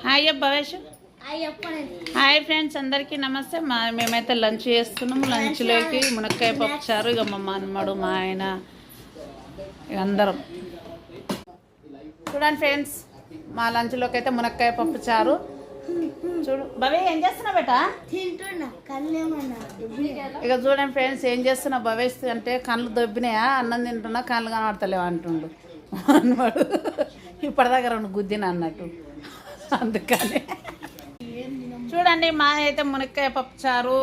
Hi Bhavesh. Hi friends, అందరికీ నమస్తే. మేమైతే లంచ్ చేస్తున్నాము. లంచ్లోకి మునక్కాయ పప్పు చారు. ఇక మా అన్నమాడు మా ఆయన అందరం చూడండి ఫ్రెండ్స్. మా లంచ్లోకి అయితే మునక్కాయ పప్పు చారు. చూడు భవే, ఏం చేస్తున్నా బేట? ఇక చూడండి ఫ్రెండ్స్, ఏం చేస్తున్నా భవేష్ అంటే కళ్ళు దొబ్బినాయా, అన్నం తింటున్నా, కళ్ళు కనబడతలేవు అంటుండు అన్నవాడు. ఇప్పటిదాకా రెండు గుద్దిన అన్నట్టు. అందుకని చూడండి, మా అయితే మునక్కాయ పప్పు చారు.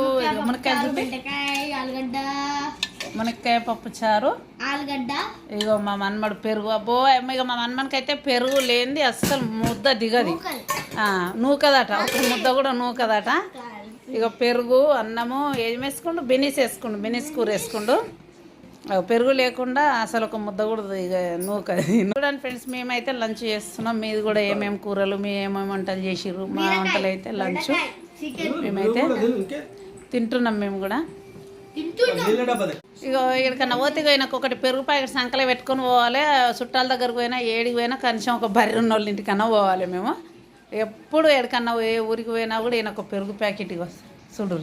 మునక్కాయ పప్పు చారు, ఆలుగడ్డ. ఇగో మా మన్మడు పెరుగు. అబ్బో ఇక మా మన్మనికి అయితే పెరుగు లేనిది అస్సలు ముద్ద దిగది. నూకదట, ఒక ముద్ద కూడా నూకదట. ఇక పెరుగు, అన్నము ఏం వేసుకుండు, బెనీస్ వేసుకుండు, బెనీస్ కూర వేసుకుండు. పెరుగు లేకుండా అసలు ఒక ముద్ద కూడా ఇక నూకది. చూడండి ఫ్రెండ్స్, మేమైతే లంచ్ చేస్తున్నాం. మీది కూడా ఏమేమి కూరలు, మీ ఏమేమి వంటలు చేసిర్రు? మా వంటలు అయితే లంచ్ మేమైతే తింటున్నాం. మేము కూడా ఇక ఎక్కడికన్నా పోతే నాకు ఒకటి పెరుగు ప్యాకెట్ సంకలే పెట్టుకొని పోవాలి. చుట్టాల దగ్గరకు పోయినా, ఏడికి పోయినా కనీసం ఒక బర్రె ఉన్న వాళ్ళ ఇంటికన్నా పోవాలి. మేము ఎప్పుడు ఎక్కడికన్నా ఏ ఊరికి పోయినా కూడా ఈయన ఒక పెరుగు ప్యాకెట్ వస్తుంది. చూడు,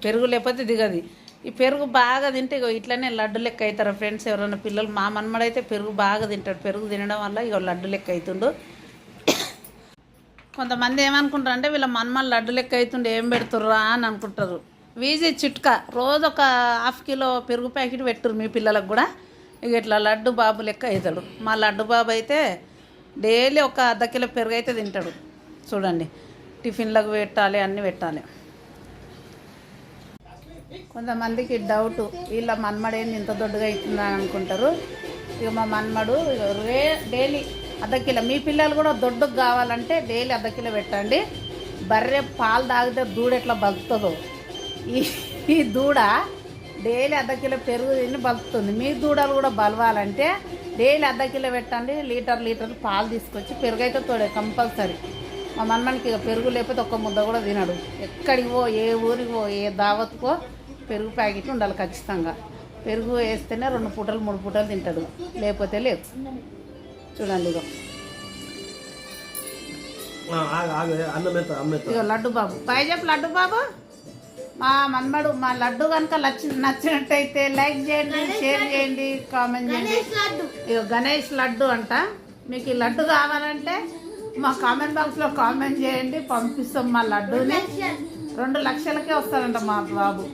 పెరుగు లేకపోతే దిగది. ఈ పెరుగు బాగా తింటే ఇక ఇట్లనే లడ్డు లెక్క అవుతారు ఫ్రెండ్స్. ఎవరైనా పిల్లలు, మా మన్మడైతే పెరుగు బాగా తింటాడు. పెరుగు తినడం వల్ల ఇక లడ్డు లెక్క అవుతుండు. కొంతమంది ఏమనుకుంటారు అంటే వీళ్ళ మన్మలు లడ్డు లెక్క అవుతుండే, ఏం పెడుతుర్రా అని అనుకుంటారు. వీజీ చిట్కా, రోజు ఒక ½ కిలో పెరుగు ప్యాకెట్ పెట్టురు మీ పిల్లలకు కూడా. ఇక ఇట్లా లడ్డు బాబు లెక్క అవుతాడు. మా లడ్డు బాబు అయితే డైలీ ఒక ½ కిలో పెరుగు అయితే తింటాడు. చూడండి, టిఫిన్లకు పెట్టాలి, అన్నీ పెట్టాలి. కొంతమందికి డౌట్, వీళ్ళ మన్మడేంది ఇంత దొడ్డుగా అవుతుందని అనుకుంటారు. ఇక మా మన్మడు డైలీ ½ కిలో. మీ పిల్లలు కూడా దొడ్డుకు కావాలంటే డైలీ ½ కిలో పెట్టండి. బర్రె పాలు తాగితే దూడ ఎట్లా బలుకుతుందో, ఈ దూడ డైలీ ½ కిలో పెరుగు తిని బలుకుతుంది. మీ దూడలు కూడా బలవాలంటే డైలీ ½ కిలో పెట్టండి. లీటర్ పాలు తీసుకొచ్చి పెరుగు అయితే తోడే కంపల్సరీ. మా మన్మనికి ఇక పెరుగు లేకపోతే ఒక్క ముద్ద కూడా తినడు. ఎక్కడికి పో, ఏ ఊరికి పో, ఏ దావత్కో పెరుగు ప్యాకెట్ ఉండాలి ఖచ్చితంగా. పెరుగు వేస్తేనే 2 పూటలు 3 పూటలు తింటాడు, లేకపోతే లేదు. చూడండి ఇక లడ్డు బాబు. బాయ్ చెప్పు లడ్డు బాబు. మా మన్మడు మా లడ్డు కనుక నచ్చినట్టయితే లైక్ చేయండి, షేర్ చేయండి, కామెంట్ చేయండి. ఇక గణేష్ లడ్డు అంట. మీకు ఈ లడ్డు కావాలంటే మా కామెంట్ బాక్స్లో కామెంట్ చేయండి, పంపిస్తాం. మా లడ్డూని 2 లక్షలకే వస్తారంట మా బాబు.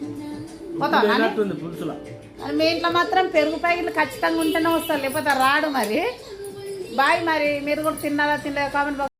మీ ఇంట్లో మాత్రం పెరుగు ప్యాకెట్లు ఖచ్చితంగా ఉంటేనే వస్తారు, లేకపోతే రాడు. మరి బాయ్. మరి మీరు కూడా తిన్నారా తినలేదా కామెంట్ బాక్స్